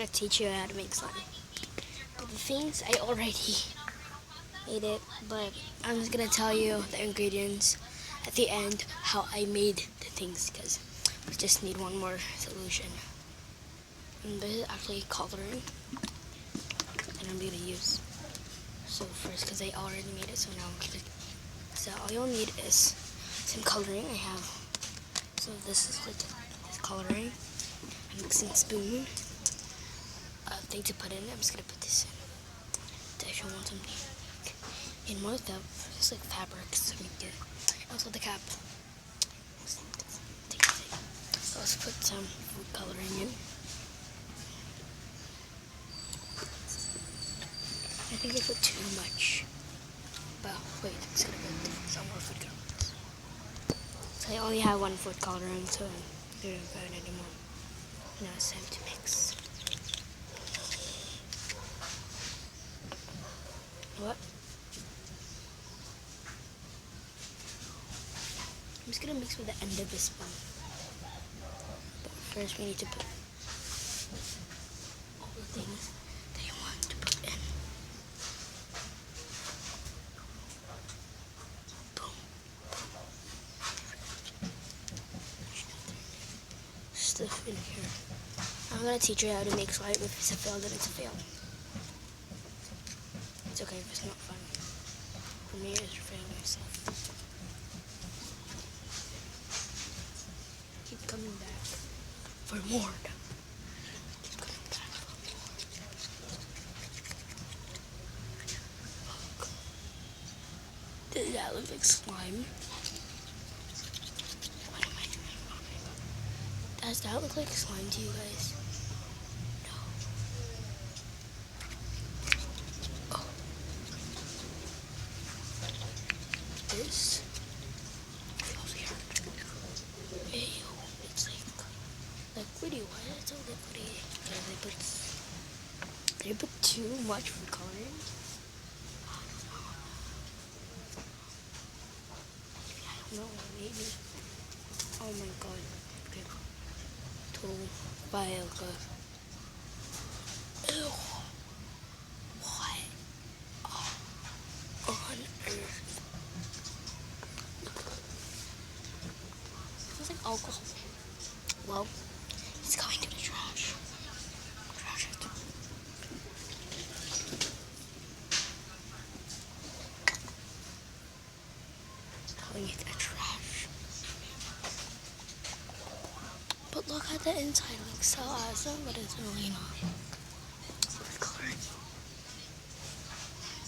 gonna teach you how to make slime. But the things I already made it, but I'm just gonna tell you the ingredients at the end how I made the things because we just need one more solution. And this is actually coloring, and I'm gonna use. So first, because I already made it, so now I'm gonna. So all you'll need is some coloring. I have. So this is like this coloring. A mixing spoon. Thing to put in. I'm just gonna put this in. To actually want something in more of that, just like fabric, so we get. Also the cap. Let's put some food coloring in. I think I put too much. But wait, I'm just gonna put some more food coloring. So I only have one food coloring, so I don't put it anymore. Now it's time to mix. What? I'm just gonna mix with the end of the spoon. But first we need to put all the things that you want to put in. Boom. Stuff in here. I'm gonna teach you how to make slime. If it's a fail, then it's a fail. It's okay if it's not fun. For me, it's a fail myself. Keep coming back for more. Keep coming back for more. Look. Does that look like slime? What am I doing? Does that look like slime to you guys? No. Oh. This feels weird. Ew. It's like liquidy. Why is it so liquidy? Did I put too much food coloring? I don't know. Maybe. Oh my god. Okay. Total file. Ew. What on earth? It smells like alcohol. Well, it's going to the trash. Trash it. Calling it a trash. But look at the inside, it looks so awesome, but it's really not. Food coloring.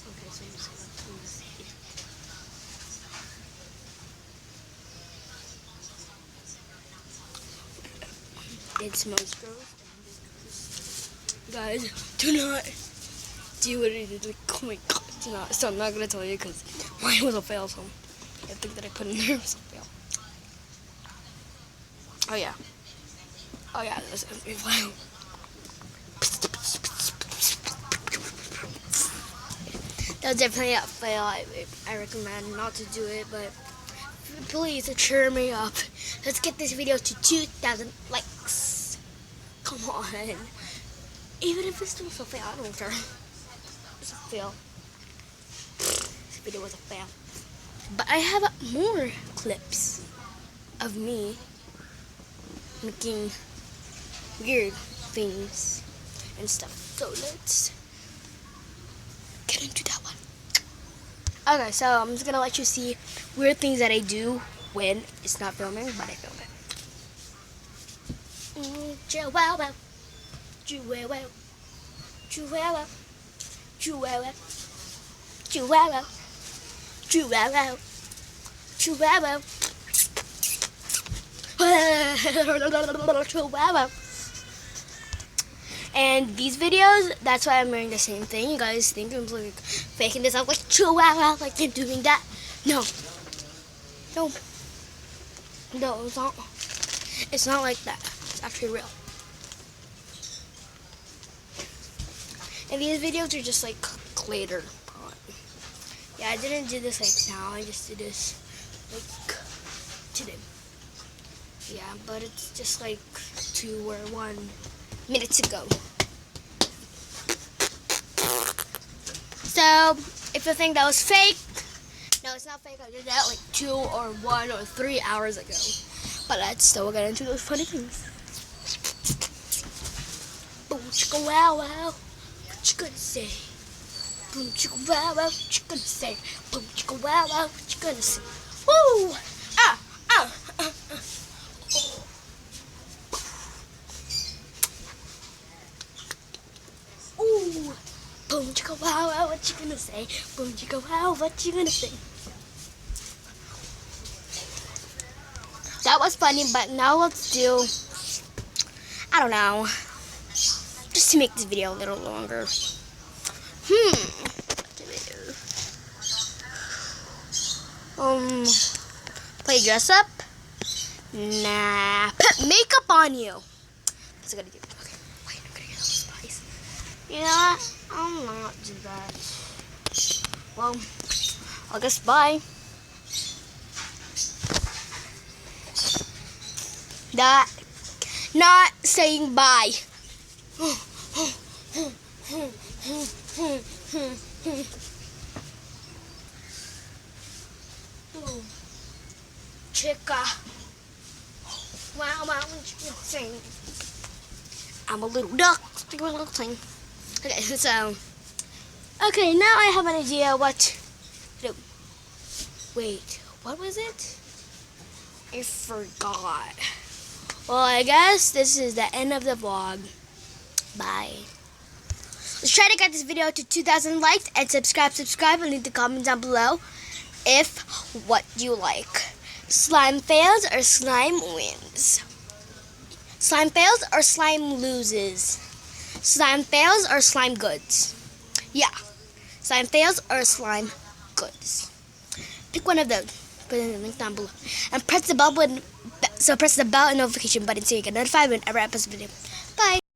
Okay, so I'm just gonna do this here. It smells gross. Guys, do not do what it is. Like, oh my god, do not. So I'm not gonna tell you because mine was a fail. So everything that I put in there was a fail. Oh yeah. Oh yeah, that's a fail. That was definitely a fail. I recommend not to do it, but please cheer me up. Let's get this video to 2,000 likes. Come on. Even if it's still a fail, I don't care. It's a fail. This video was a fail. But I have more clips of me making weird things and stuff. So let's get into that one. Okay, so I'm just gonna let you see weird things that I do when it's not filming, but I film it. Chihuahua, Chihuahua, Chihuahua, Chihuahua, Chihuahua, Chihuahua, Chihuahua, Chihuahua. And these videos, that's why I'm wearing the same thing. You guys think I'm like faking this up like Chihuahua, like I'm doing that. No. No. No, it's not. It's not like that. It's actually real. And these videos are just like later on. Yeah, I didn't do this like now. I just did this like today. Yeah, but it's just like 2 or 1 minutes ago. So, if you think that was fake, no, it's not fake. I did that like 2 or 1 or 3 hours ago. But let's still get into those funny things. Boom, chicka, wow, wow. What you gonna say? Boom, chicka, wow, wow. What you gonna say? Boom, chicka, wow, wow. What you gonna say? Woo! Ah, ah, ah, ah. Ooh. Boom, chicka, wow, wow. What you gonna say? Boom, chicka, wow. What you gonna say? That was funny, but now let's do, I don't know, just to make this video a little longer. Play dress up? Nah. Put makeup on you. That's what I gotta do. Okay, wait, I'm gonna get all the spice. You know what? I'll not do that. Well, I guess bye. Not saying bye. Chicka. Wow, wow, what you saying? I'm a little duck. Speak a little thing. Okay, so. Okay, now I have an idea what to do. Wait, what was it? I forgot. Well, I guess this is the end of the vlog. Bye. Let's try to get this video to 2,000 likes and subscribe and leave the comment down below if what you like. Slime fails or slime wins? Slime fails or slime loses? Slime fails or slime goods? Yeah. Slime fails or slime goods? Pick one of those. Put in the link down below. And press the bell button. So press the bell and notification button so you get notified whenever I post a video.